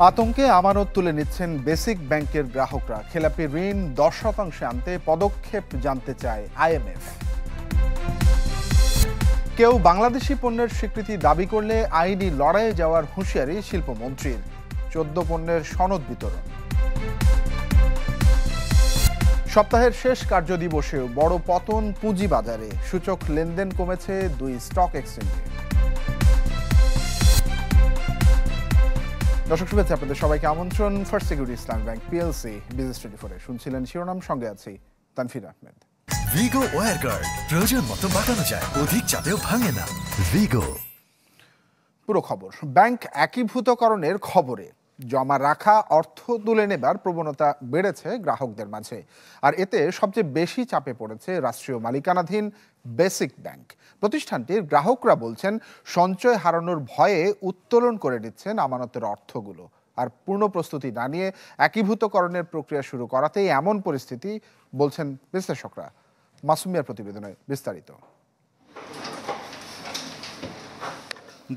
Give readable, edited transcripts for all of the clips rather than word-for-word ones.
আতঙ্কে আমানত তুলে নিচ্ছেন বেসিক ব্যাংকের গ্রাহকরা। খেলাপি ঋণ 10% আনতে পদক্ষেপ জানতে চায় আইএমএফ। কেউ বাংলাদেশি পণ্যের স্বীকৃতি দাবি করলে আইনি লড়াইয়ে যাওয়ার হুঁশিয়ারি শিল্পমন্ত্রীর। 14 পণ্যের সনদ বিতরণ। সপ্তাহের শেষ কার্যদিবসেও বড় পতন পুঁজিবাজারে। সূচক লেনদেন কমেছে 2 স্টক এক্সচেঞ্জে। দর্শক শুভেচ্ছা, আপনাদের সবাইকে আমন্ত্রণ। ফার্স্ট সিকিউরিটি ইসলামী ব্যাংক পিএলসি বিজনেস 24-এ শুনছিলেন শিরোনাম, সঙ্গে আছি তানফির আহমেদ। ভিগো ওয়্যার গার্ড প্রয়োজন মতো বাঁকানো যায়, অধিক চাপেও ভাঙে না। ভিগো। পুরো খবর। ব্যাংক একীভূতকরণের খবরে জমা রাখা অর্থ তুলে নেবার প্রবণতা বেড়েছে গ্রাহকদের মাঝে, আর এতে সবচেয়ে বেশি চাপে পড়েছে রাষ্ট্রীয় মালিকানাধীন বেসিক ব্যাংক। প্রতিষ্ঠানটির গ্রাহকরা বলছেন, সঞ্চয় হারানোর ভয়ে উত্তোলন করে নিচ্ছেন আমানতের অর্থগুলো। আর পূর্ণ প্রস্তুতি না নিয়ে একীভূতকরণের প্রক্রিয়া শুরু করাতেই এমন পরিস্থিতি বলছেন বিশ্লেষকরা। মাসুমিয়ার প্রতিবেদনে বিস্তারিত।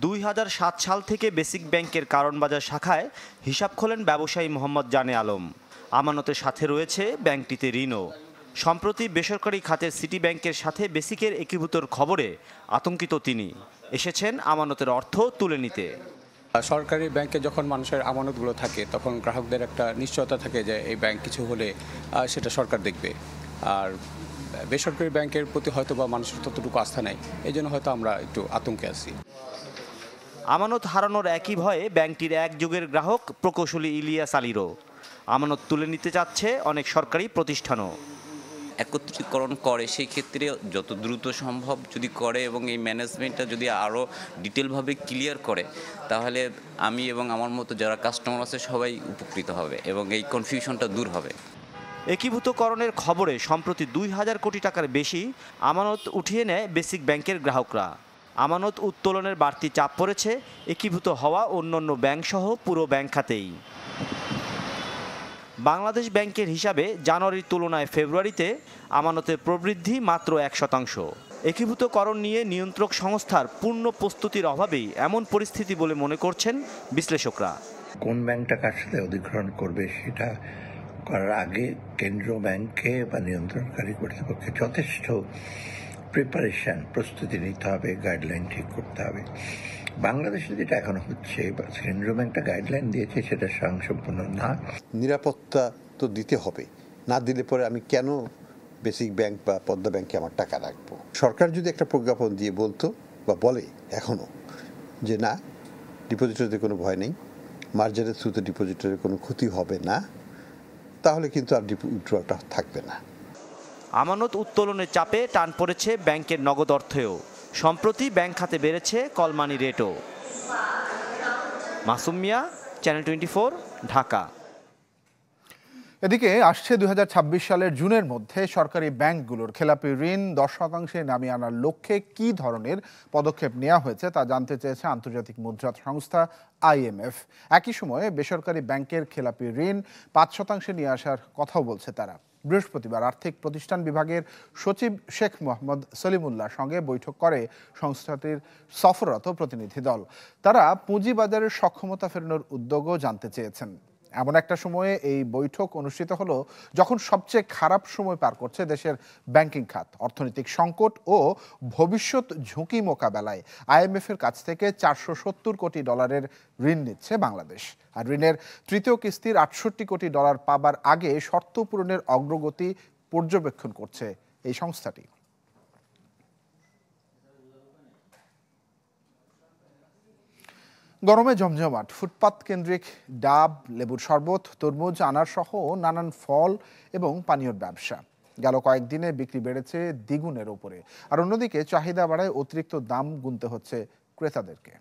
2007 সাল থেকে বেসিক ব্যাংকের কারণবাজার শাখায় হিসাব খোলেন ব্যবসায়ী মোহাম্মদ জানে আলম। আমানতের সাথে রয়েছে ব্যাংকটিতে ঋণও। সম্প্রতি বেসরকারি খাতের সিটি ব্যাংকের সাথে বেসিকের একীভূতর খবরে আতঙ্কিত তিনি। এসেছেন আমানতের অর্থ তুলে নিতে। সরকারি ব্যাংকে যখন মানুষের আমানতগুলো থাকে, তখন গ্রাহকদের একটা নিশ্চয়তা থাকে যে এই ব্যাংক কিছু হলে সেটা সরকার দেখবে। আর বেসরকারি ব্যাংকের প্রতি হয়তো বা মানুষের ততটুকু আস্থা নেই, এই জন্য হয়তো আমরা একটু আতঙ্কে আছি। আমানত হারানোর একই ভয়ে ব্যাংকটির এক যুগের গ্রাহক প্রকৌশলী ইলিয়াস আলীরও। আমানত তুলে নিতে চাচ্ছে অনেক সরকারি প্রতিষ্ঠানও। একত্রীকরণ করে সেই ক্ষেত্রে যত দ্রুত সম্ভব যদি করে এবং এই ম্যানেজমেন্টটা যদি আরও ডিটেলভাবে ক্লিয়ার করে, তাহলে আমি এবং আমার মতো যারা কাস্টমার আছে সবাই উপকৃত হবে এবং এই কনফিউশনটা দূর হবে। একীভূতকরণের খবরে সম্প্রতি 2000 কোটি টাকার বেশি আমানত উঠিয়ে নেয় বেসিক ব্যাংকের গ্রাহকরা। আমানত উত্তোলনের বাড়তি চাপ পড়েছে একীভূত হওয়া অন্যান্য ব্যাংকসহ পুরো ব্যাংক খাতেই। বাংলাদেশ ব্যাংকের হিসাবে জানুয়ারির তুলনায় ফেব্রুয়ারিতে আমানতের প্রবৃদ্ধি মাত্র 1%। একীভূতকরণ নিয়ে নিয়ন্ত্রক সংস্থার পূর্ণ প্রস্তুতির অভাবেই এমন পরিস্থিতি বলে মনে করছেন বিশ্লেষকরা। কোন ব্যাংকটা কার সাথে অধিগ্রহণ করবে সেটা করার আগে কেন্দ্রীয় ব্যাংকে বা নিয়ন্ত্রণকারী কর্তৃপক্ষে যথেষ্ট প্রস্তুতি নিতে হবে, গাইডলাইন ঠিক করতে হবে। বাংলাদেশে যেটা এখন হচ্ছে, কেন্দ্রীয় ব্যাংকটা গাইডলাইন দিয়েছে, সেটা স্বয়ংসম্পূর্ণ না। নিরাপত্তা তো দিতে হবে, না দিলে পরে আমি কেন বেসিক ব্যাংক বা পদ্মা ব্যাংকে আমার টাকা রাখবো? সরকার যদি একটা প্রজ্ঞাপন দিয়ে বলতো বা বলে এখনও যে না, ডিপোজিটরদের কোনো ভয় নেই, মার্জিনের থ্রুতে ডিপোজিটরের কোনো ক্ষতি হবে না, তাহলে কিন্তু আর উইথড্রটা থাকবে না। আমানত উত্তোলনের চাপে টান পড়েছে ব্যাংকের নগদ অর্থেও। সম্প্রতি ব্যাংক খাতে বেড়েছে কলমানি রেটও। মাসুম মিয়া, চ্যানেল 24, ঢাকা। এদিকে আসছে 2026 সালের জুনের মধ্যে সরকারি ব্যাংকগুলোর খেলাপি ঋণ 10% নামিয়ে আনার লক্ষ্যে কী ধরনের পদক্ষেপ নেওয়া হয়েছে তা জানতে চেয়েছে আন্তর্জাতিক মুদ্রা সংস্থা আইএমএফ। একই সময়ে বেসরকারি ব্যাংকের খেলাপি ঋণ 5% নিয়ে আসার কথাও বলছে তারা। বৃহস্পতিবার আর্থিক প্রতিষ্ঠান বিভাগের সচিব শেখ মোহাম্মদ সলিমুল্লাহর সঙ্গে বৈঠক করে সংস্থাটির সফররত প্রতিনিধি দল। তারা পুঁজিবাজারের সক্ষমতা ফেরানোর উদ্যোগও জানতে চেয়েছেন। এমন একটা সময়ে এই বৈঠক অনুষ্ঠিত হলো যখন সবচেয়ে খারাপ সময় পার করছে দেশের ব্যাংকিং খাত। অর্থনৈতিক সংকট ও ভবিষ্যৎ ঝুঁকি মোকাবেলায় আইএমএফের কাছ থেকে $470 কোটি ঋণ নিচ্ছে বাংলাদেশ। আর ঋণের তৃতীয় কিস্তির $68 কোটি পাবার আগে শর্ত পূরণের অগ্রগতি পর্যবেক্ষণ করছে এই সংস্থাটি। গরমে জমজমাট ফুটপাত কেন্দ্রিক ডাব, লেবুর শরবত, তরমুজ, আনার সহ নানান ফল এবং পানীয়র ব্যবসা। গেল কয়েকদিনে বিক্রি বেড়েছে দ্বিগুণের ওপরে। আর অন্যদিকে চাহিদা বাড়ায় অতিরিক্ত দাম গুনতে হচ্ছে ক্রেতাদেরকে।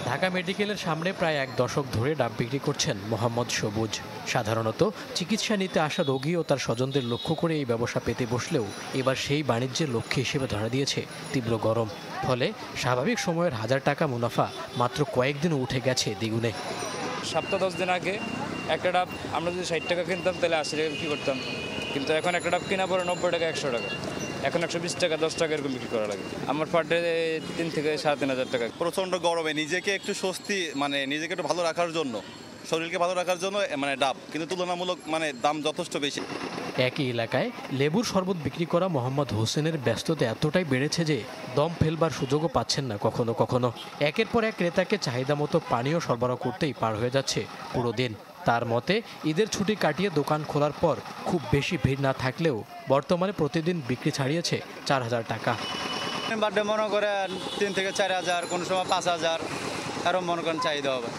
ঢাকা মেডিকেলের সামনে প্রায় 1 দশক ধরে ডাব বিক্রি করছেন মোহাম্মদ সবুজ। সাধারণত চিকিৎসা নিতে আসা রোগী ও তার স্বজনদের লক্ষ্য করে এই ব্যবসা পেতে বসলেও এবার সেই বাণিজ্যের লক্ষ্য হিসেবে ধরা দিয়েছে তীব্র গরম। ফলে স্বাভাবিক সময়ের 1000 টাকা মুনাফা মাত্র কয়েকদিনে উঠে গেছে দ্বিগুণে। সপ্তাহ 10 দিন আগে একটা ডাব আমরা যদি 60 টাকা কিনতাম তাহলে 80 টাকা বিক্রি করতাম, কিন্তু এখন একটা ডাব কিনা পড়ে 90 টাকা, 100 টাকা। এখন 120 টাকা 10 টাকা এরকম বিক্রি করা লাগে। আমার পার ডে 3 থেকে 3,500 টাকা। প্রচণ্ড গরমে নিজেকে একটু স্বস্তি মানে নিজেকে একটু ভালো রাখার জন্য, শরীরকে ভালো রাখার জন্য মানে ডাব, কিন্তু তুলনামূলক মানে দাম যথেষ্ট বেশি। একই এলাকায় লেবুর শরবত বিক্রি করা মোহাম্মদ হোসেনের ব্যস্ততা এতটাই বেড়েছে যে দম ফেলবার সুযোগও পাচ্ছেন না কখনো কখনো। একের পর এক ক্রেতাকে চাহিদা মতো পানীয় সরবরাহ করতেই পার হয়ে যাচ্ছে পুরো দিন। তার মতে ঈদের ছুটি কাটিয়ে দোকান খোলার পর খুব বেশি ভিড় না থাকলেও বর্তমানে প্রতিদিন বিক্রি ছাড়িয়েছে 4,000 টাকা। বার্থডে মনে করেন 3 থেকে 4,000, কোনো সময় 5,000 এরকম মনে করেন চাহিদা হবে।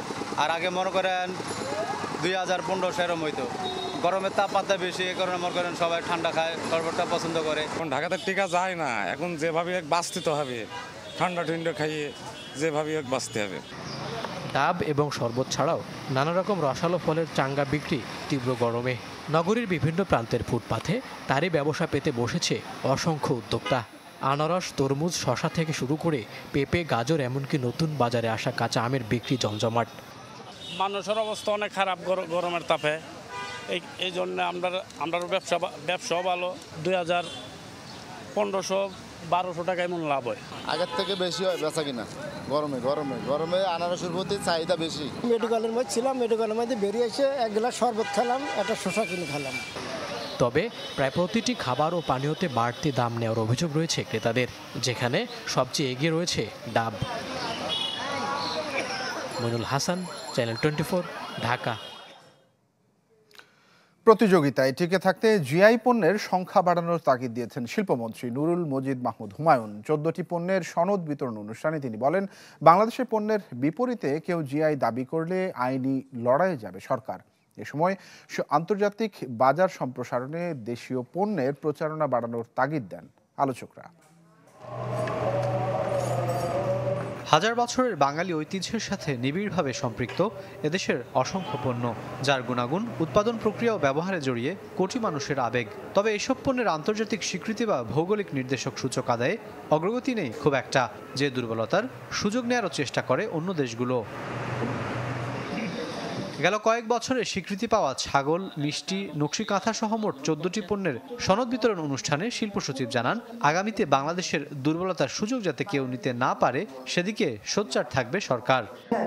আর আগে মনে করেন 2,000, 1,500 এরকম হইতো। গরমের তাপমাত্রা বেশি, এই কারণে মনে করেন সবাই ঠান্ডা খায়, শরবতটা পছন্দ করে। এখন ঢাকাতে টিকা যায় না, এখন যেভাবে বাঁচতে তো হবে, ঠান্ডা ঠান্ডা খাইয়ে যেভাবে বাঁচতে হবে। ডাব এবং শরবত ছাড়াও নানা রকম রসালো ফলের চাঙ্গা বিক্রি তীব্র গরমে। নগরীর বিভিন্ন প্রান্তের ফুটপাথে তারই ব্যবসা পেতে বসেছে অসংখ্য উদ্যোক্তা। আনারস, তরমুজ, শশা থেকে শুরু করে পেঁপে, গাজর, এমনকি নতুন বাজারে আসা কাঁচা আমের বিক্রি জমজমাট। মানুষের অবস্থা অনেক খারাপ গরমের তাপে, এই জন্য আমরা ব্যবসাও ভালো। 2,000, 1,500-1,200 টাকা এমন লাভ হয়। আগের থেকে বেশি হয় বেচা কিনা। গরমে আনারসের প্রতি চাহিদা বেশি। মেডিকেলের মধ্যে ছিলাম, মেডিকেলের মধ্যে বেরিয়ে এসে 1 গ্লাস শরবত খেলাম, একটা শসা কিনে খেলাম। তবে প্রায় প্রতিটি খাবার ও পানীয়তে বাড়তি দাম নেওয়ার অভিযোগ রয়েছে ক্রেতাদের, যেখানে সবচেয়ে এগিয়ে রয়েছে ডাব। মইনুল হাসান, চ্যানেল 24, ঢাকা। প্রতিযোগিতায় টিকে থাকতে জিআই পণ্যের সংখ্যা বাড়ানোর তাগিদ দিয়েছেন শিল্পমন্ত্রী নুরুল মজিদ মাহমুদ হুমায়ুন। 14টি পণ্যের সনদ বিতরণ অনুষ্ঠানে তিনি বলেন, বাংলাদেশের পণ্যের বিপরীতে কেউ জিআই দাবি করলে আইনি লড়াইয়ে যাবে সরকার। এ সময় আন্তর্জাতিক বাজার সম্প্রসারণে দেশীয় পণ্যের প্রচারণা বাড়ানোর তাগিদ দেন আলোচকরা। হাজার বছরের বাঙালি ঐতিহ্যের সাথে নিবিড়ভাবে সম্পৃক্ত এদেশের অসংখ্য পণ্য, যার গুণাগুণ, উৎপাদন প্রক্রিয়া ও ব্যবহারে জড়িয়ে কোটি মানুষের আবেগ। তবে এসব পণ্যের আন্তর্জাতিক স্বীকৃতি বা ভৌগোলিক নির্দেশক সূচক আদায়ে অগ্রগতি নেই খুব একটা, যে দুর্বলতার সুযোগ নেওয়ারও চেষ্টা করে অন্য দেশগুলো। গেল কয়েক বছরে স্বীকৃতি পাওয়া ছাগল, মিষ্টি, নকশি কাঁথা সহ মোট 14টি পণ্যের সনদ বিতরণ অনুষ্ঠানে শিল্প সচিব জানান, আগামীতে বাংলাদেশের দুর্বলতার সুযোগ যাতে কেউ নিতে না পারে সেদিকে সোচ্চার থাকবে সরকার।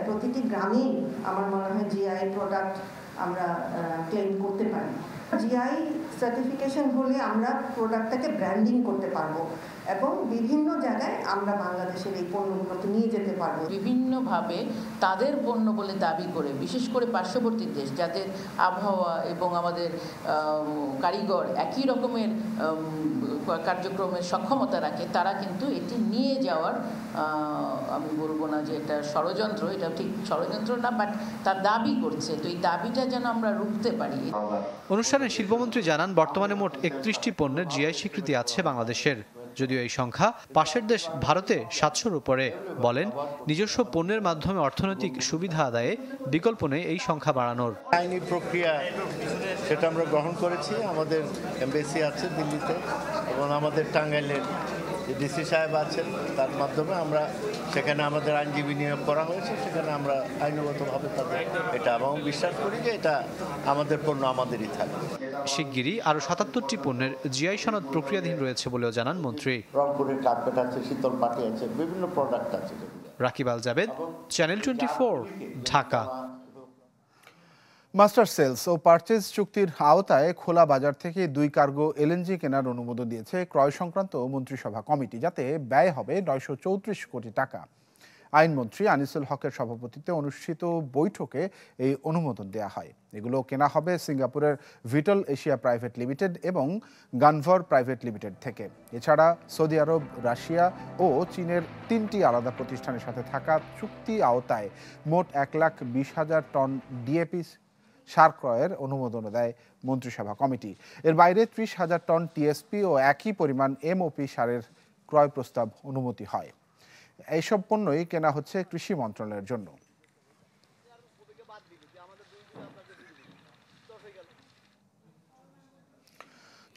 প্রতিটি গ্রামেই আমার মনে হয় জিআই প্রোডাক্ট আমরা ক্লেম করতে পারি। জিআই সার্টিফিকেশন হলে আমরা প্রোডাক্টটাকে ব্র্যান্ডিং করতে পারবো এবং বিভিন্ন জায়গায় আমরা বাংলাদেশের এই পণ্যগুলোকে নিয়ে যেতে পারবো। বিভিন্নভাবে তাদের পণ্য বলে দাবি করে, বিশেষ করে পার্শ্ববর্তী দেশ যাদের আবহাওয়া এবং আমাদের কারিগর একই রকমের কার্যক্রমের সক্ষমতা রাখে, তারা কিন্তু এটি নিয়ে যাওয়ার, আমি বলবো না যে এটা ষড়যন্ত্র, এটা ঠিক ষড়যন্ত্র না, বাট তার দাবি করছে, তো এই দাবিটা যেন আমরা রুখতে পারি। অনুষ্ঠানে শিল্পমন্ত্রী জানান, বর্তমানে মোট 31টি পণ্যের জিআই স্বীকৃতি আছে বাংলাদেশের, যদিও এই সংখ্যা পাশের দেশ ভারতে 700-র উপরে। বলেন, নিজস্ব পণ্যের মাধ্যমে অর্থনৈতিক সুবিধা আদায়ে বিকল্প নেই এই সংখ্যা বাড়ানোর। আইনি প্রক্রিয়া সেটা আমরা গ্রহণ করেছি। আমাদের এমবেসি আছে দিল্লিতে এবং আমাদের টাঙ্গাইলের ডিসি সাহেব আছেন, তার মাধ্যমে আমরা সেখানে আমাদের আইনজীবী নিয়োগ করা হয়েছে, সেখানে আমরা আইনগতভাবে তাদের এটা এবং বিশ্বাস করি যে এটা আমাদের পণ্য আমাদেরই থাকবে। শিগগিরই আরও 77টি পণ্যের জিআই সনদ প্রক্রিয়াধীন রয়েছে বলেও জানান মন্ত্রী। রংপুরের কার্পেট আছে, শীতল পাটি আছে, বিভিন্ন প্রোডাক্ট আছে। Rakib Al Jabed, channel 24, Dhaka. Master sales ও পারচেজ চুক্তির আওতায় খোলা বাজার থেকে 2 কার্গো এলএনজি কেনার অনুমোদন দিয়েছে ক্রয় সংক্রান্ত মন্ত্রিসভা কমিটি, যাতে ব্যয় হবে 934 কোটি টাকা। আইনমন্ত্রী আনিসুল হকের সভাপতিত্বে অনুষ্ঠিত বৈঠকে এই অনুমোদন দেওয়া হয়। এগুলো কেনা হবে সিঙ্গাপুরের ভিটল এশিয়া প্রাইভেট লিমিটেড এবং গানভর প্রাইভেট লিমিটেড থেকে। এছাড়া সৌদি আরব, রাশিয়া ও চীনের 3টি আলাদা প্রতিষ্ঠানের সাথে থাকা চুক্তি আওতায় মোট 1,20,000 টন ডিএপি সার ক্রয়ের অনুমোদন দেয় মন্ত্রিসভা কমিটি। এর বাইরে 30,000 টন টিএসপি ও একই পরিমাণ এমওপি সারের ক্রয় প্রস্তাব অনুমতি হয়। এইসব পণ্যই কেনা হচ্ছে কৃষি মন্ত্রণালয়ের জন্য।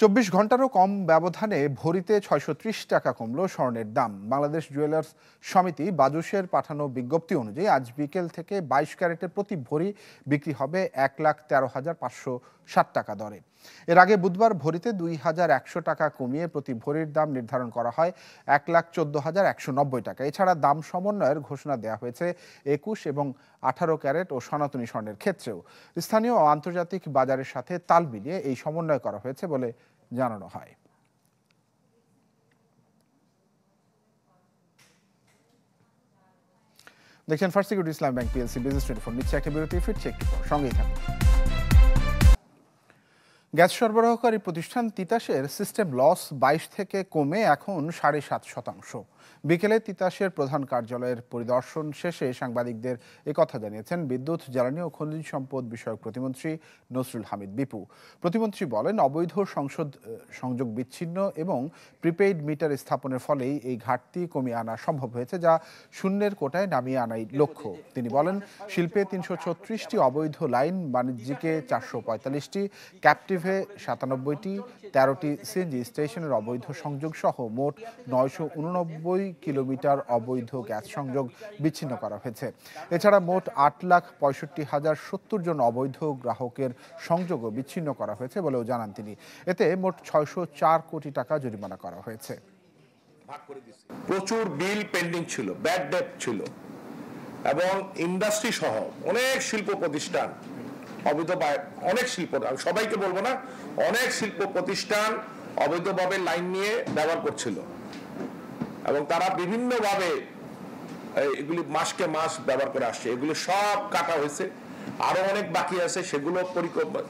চব্বিশ ঘন্টারও কম ব্যবধানে ভরিতে 630 টাকা কমল স্বর্ণের দাম। বাংলাদেশ জুয়েলার্স সমিতি বাজুসের পাঠানো বিজ্ঞপ্তি অনুযায়ী আজ বিকেল থেকে 22 ক্যারেটের প্রতি ভরি বিক্রি হবে 1,13,500 60 টাকা দরে। এর আগে বুধবার ভরিতে 2,100 টাকা কমিয়ে প্রতি ভরির দাম নির্ধারণ করা হয় 1,14,190 টাকা। এছাড়া দাম সমন্বয়ের ঘোষণা দেওয়া হয়েছে 21 এবং 18 ক্যারেট ও সনাতনী স্বর্ণের ক্ষেত্রেও। স্থানীয় ও আন্তর্জাতিক বাজারের সাথে তাল মিলিয়ে এই সমন্বয় করা হয়েছে বলে জানানো হয়। দেখছেন ফার্স্ট সিকিউরিটি ইসলামী ব্যাংক পিএলসি বিজনেস 24 নিচ্ছে একটা বিরতি, ফিরছে একটু পর, সঙ্গেই থাকুন। গ্যাস সরবরাহকারী প্রতিষ্ঠান তিতাসের সিস্টেম লস 22 থেকে কমে এখন 7.5%। বিকেলে তিতাসের প্রধান কার্যালয়ের পরিদর্শন শেষে সাংবাদিকদের একথা জানিয়েছেন বিদ্যুৎ, জ্বালানি ও খনিজ সম্পদ বিষয়ক প্রতিমন্ত্রী নসরুল হামিদ বিপু। প্রতিমন্ত্রী বলেন, অবৈধ সংযোগ বিচ্ছিন্ন এবং প্রিপেইড মিটার স্থাপনের ফলেই এই ঘাটতি কমিয়ে আনা সম্ভব হয়েছে, যা শূন্যের কোটায় নামিয়ে আনাই লক্ষ্য। তিনি বলেন, শিল্পে 336টি অবৈধ লাইন, বাণিজ্যিকে 445টি, ক্যাপটিভে 97টি, 13টি সিএনজি স্টেশনের অবৈধ সংযোগ সহ মোট 989 কিলোমিটার অবৈধ গ্যাস সংযোগ বিচ্ছিন্ন করা হয়েছে। এছাড়া মোট 8,65,070 জন অবৈধ গ্রাহকের সংযোগও বিচ্ছিন্ন করা হয়েছে বলেও জানান তিনি। এতে মোট 604 কোটি টাকা জরিমানা করা হয়েছে। প্রচুর বিল পেন্ডিং ছিল, ব্যাড ডেট ছিল, এবং ইন্ডাস্ট্রি সহ অনেক শিল্প প্রতিষ্ঠান অবৈধ, অনেক শিল্প, আমি সবাইকে বলবো না, অনেক শিল্প প্রতিষ্ঠান অবৈধভাবে লাইন নিয়ে ব্যবহার করছিল এবং তারা বিভিন্নভাবে এগুলি মাসকে মাস ব্যবহার করে আসছে। এগুলো সব কাটা হয়েছে, আরো অনেক বাকি আছে, সেগুলো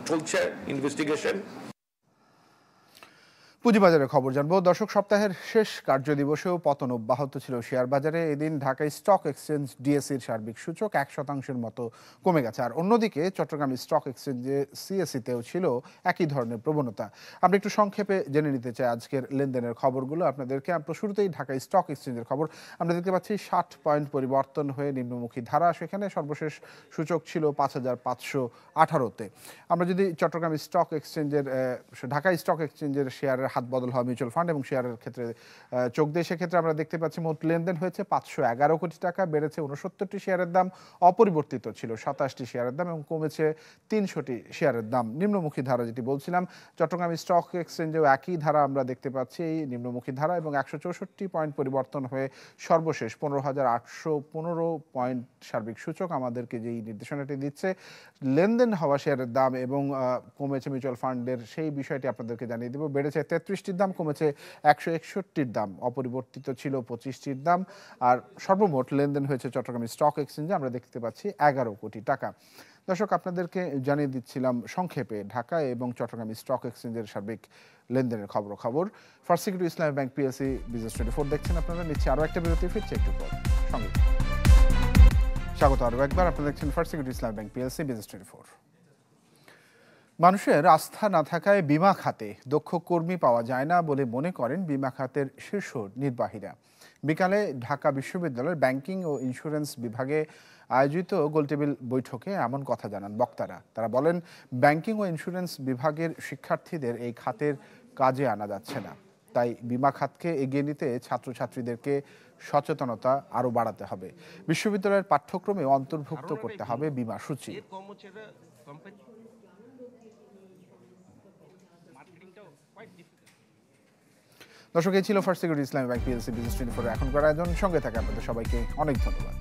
চলছে ইনভেস্টিগেশন। পুঁজিবাজারের খবর জানবো। দর্শক, সপ্তাহের শেষ কার্যদিবসেও পতন অব্যাহত ছিল শেয়ার বাজারে। এদিন ঢাকা স্টক এক্সচেঞ্জ ডিএসসির সার্বিক সূচক 1% মতো কমে গেছে। আর অন্যদিকে চট্টগ্রাম স্টক এক্সচেঞ্জে সিএসইতেও ছিল একই ধরনের প্রবণতা। আমরা একটু সংক্ষেপে জেনে নিতে চাই আজকের লেনদেনের খবরগুলো আপনাদেরকে। আমরা শুরুতেই ঢাকা স্টক এক্সচেঞ্জের খবর। আমরা দেখতে পাচ্ছি 60 পয়েন্ট পরিবর্তন হয়ে নিম্নমুখী ধারা, সেখানে সর্বশেষ সূচক ছিল 5,518-তে। আমরা যদি চট্টগ্রাম স্টক এক্সচেঞ্জের, ঢাকা স্টক এক্সচেঞ্জের শেয়ারের হাত বদল হওয়া মিউচুয়াল ফান্ড এবং শেয়ারের ক্ষেত্রে চোখ দিয়ে, সেক্ষেত্রে আমরা দেখতে পাচ্ছি মোট লেনদেন হয়েছে 511 কোটি টাকা, বেড়েছে 69টি শেয়ারের দাম, অপরিবর্তিত ছিল 27টি শেয়ারের দাম এবং কমেছে 300টি শেয়ারের দাম। নিম্নমুখী ধারা যেটি বলছিলাম, চট্টগ্রাম স্টক এক্সচেঞ্জেও একই ধারা আমরা দেখতে পাচ্ছি, এই নিম্নমুখী ধারা, এবং 164 পয়েন্ট পরিবর্তন হয়ে সর্বশেষ 15,815 পয়েন্ট সার্বিক সূচক আমাদেরকে যেই নির্দেশনাটি দিচ্ছে। লেনদেন হওয়া শেয়ারের দাম এবং কমেছে মিউচুয়াল ফান্ডের সেই বিষয়টি আপনাদেরকে জানিয়ে দেব। বেড়েছে 33টির দাম, কমেছে 161টির দাম, অপরিবর্তিত ছিল 25টির দাম। আর সর্বমোট লেনদেন হয়েছে চট্টগ্রাম স্টক এক্সচেঞ্জে আমরা দেখতে পাচ্ছি 11 কোটি টাকা। দর্শক, আপনাদেরকে জানিয়ে দিচ্ছিলাম সংক্ষেপে ঢাকা এবং চট্টগ্রাম স্টক এক্সচেঞ্জের সার্বিক লেনদেনের খবর। ফার্স্ট সিকিউরিটি ইসলামী ব্যাংক পিএলসি বিজনেস 24 দেখছেন আপনারা। নিচ্ছে আরও একটা বিরতি, ফিরছে একটু পর, সঙ্গে স্বাগত আরও একবার। আপনারা দেখছেন ফার্স্ট সিকিউরিটি ইসলামী ব্যাংক পিএলসি বিজনেস 24। মানুষের আস্থা না থাকায় বিমা খাতে দক্ষ কর্মী পাওয়া যায় না বলে মনে করেন বিমা খাতের শীর্ষ নির্বাহীরা। বিকালে ঢাকা বিশ্ববিদ্যালয়ের ব্যাংকিং ও ইন্স্যুরেন্স বিভাগে আয়োজিত গোলটেবিল বৈঠকে এমন কথা জানান বক্তারা। তারা বলেন, ব্যাংকিং ও ইন্স্যুরেন্স বিভাগের শিক্ষার্থীদের এই খাতের কাজে আনা যাচ্ছে না, তাই বিমা খাতকে এগিয়ে নিতে ছাত্রছাত্রীদেরকে সচেতনতা আরও বাড়াতে হবে। বিশ্ববিদ্যালয়ের পাঠ্যক্রমে অন্তর্ভুক্ত করতে হবে বিমা সূচি। দর্শক, এই ছিল ফার্স্ট সিকিউরিটি ইসলামী ব্যাংক পিএলসি বিজনেস 24 এখনকার আয়োজন। সঙ্গে থাকে আপনাদের সবাইকে অনেক ধন্যবাদ।